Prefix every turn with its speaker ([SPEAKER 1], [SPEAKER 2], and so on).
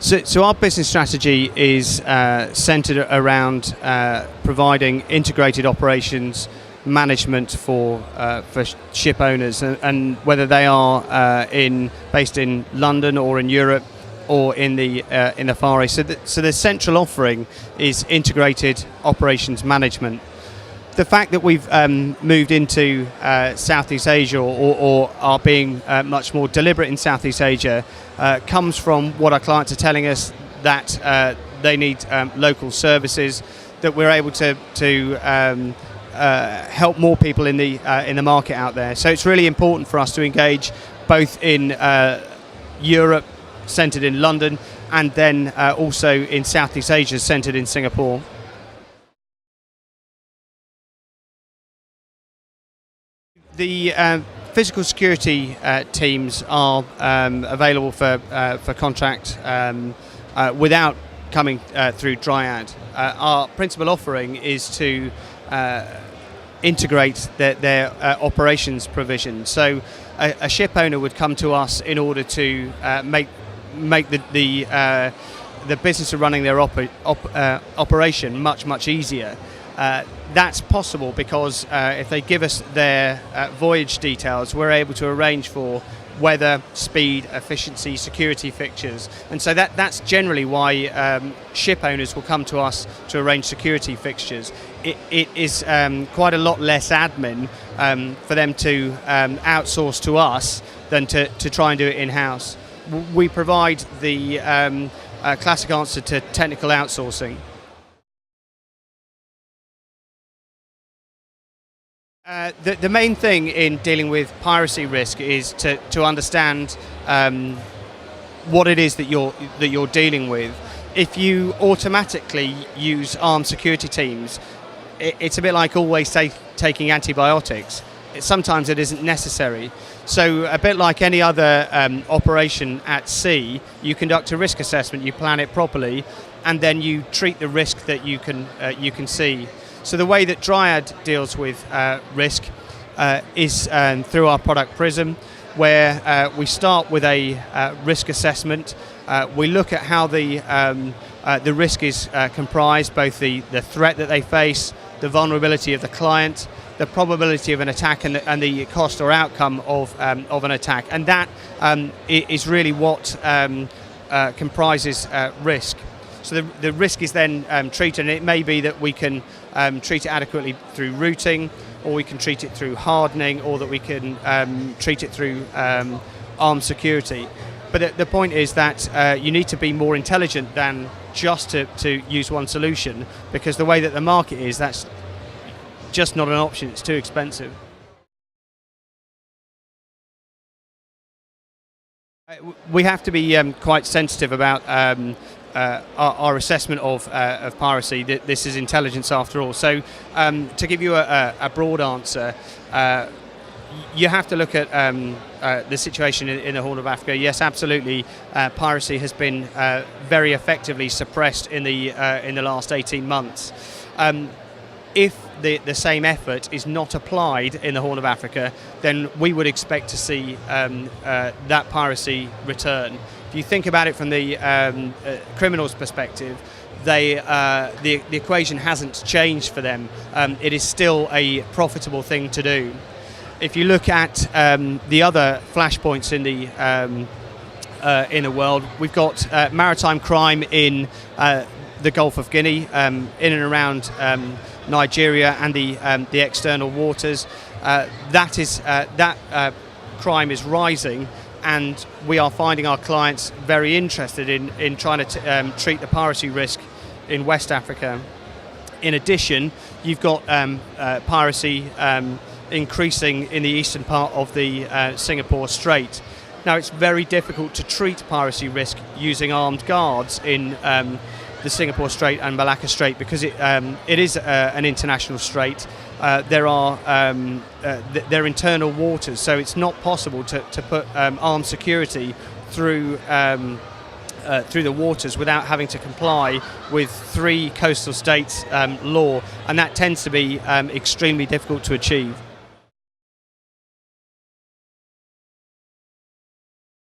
[SPEAKER 1] So our business strategy is centred around providing integrated operations management for ship owners, and whether they are based in London or in Europe or in the Far East. So the central offering is integrated operations management. The fact that we've moved into Southeast Asia or are being much more deliberate in Southeast Asia comes from what our clients are telling us, that they need local services, that we're able to help more people in the market out there. So it's really important for us to engage both in Europe, centred in London, and then also in Southeast Asia, centred in Singapore. The physical security teams are available for contract without coming through Dryad. Our principal offering is to integrate their operations provision. So a ship owner would come to us in order to make the business of running their operation much easier. That's possible because if they give us their voyage details, we're able to arrange for weather, speed, efficiency, security fixtures. And so that's generally why ship owners will come to us to arrange security fixtures. It is quite a lot less admin for them to outsource to us than to try and do it in-house. We provide the classic answer to technical outsourcing. The main thing in dealing with piracy risk is to understand what it is that you're dealing with. If you automatically use armed security teams, it's a bit like always taking antibiotics. Sometimes it isn't necessary. So a bit like any other operation at sea, you conduct a risk assessment, you plan it properly, and then you treat the risk that you can see. So the way that Dryad deals with risk is through our product Prism, where we start with a risk assessment. We look at how the risk is comprised, both the threat that they face, the vulnerability of the client, the probability of an attack, and the cost or outcome of an attack. And that is really what comprises risk. So the risk is then treated, and it may be that we can treat it adequately through routing, or we can treat it through hardening, or that we can treat it through armed security. But the point is that you need to be more intelligent than just to use one solution, because the way that the market is, that's just not an option. It's too expensive. We have to be quite sensitive about our assessment of piracy. This is intelligence after all. So to give you a broad answer, you have to look at the situation in the Horn of Africa. Yes, absolutely, piracy has been very effectively suppressed in the last 18 months. If the same effort is not applied in the Horn of Africa, then we would expect to see that piracy return. If you think about it from the criminals' perspective, the equation hasn't changed for them. It is still a profitable thing to do. If you look at the other flashpoints in the world, we've got maritime crime in the Gulf of Guinea, in and around Nigeria and the external waters. That crime is rising, and we are finding our clients very interested in trying to treat the piracy risk in West Africa. In addition, you've got piracy increasing in the eastern part of the Singapore Strait. Now, it's very difficult to treat piracy risk using armed guards in the Singapore Strait and Malacca Strait, because it is an international strait. They're internal waters, so it's not possible to put armed security through the waters without having to comply with 3 coastal states' law, and that tends to be extremely difficult to achieve.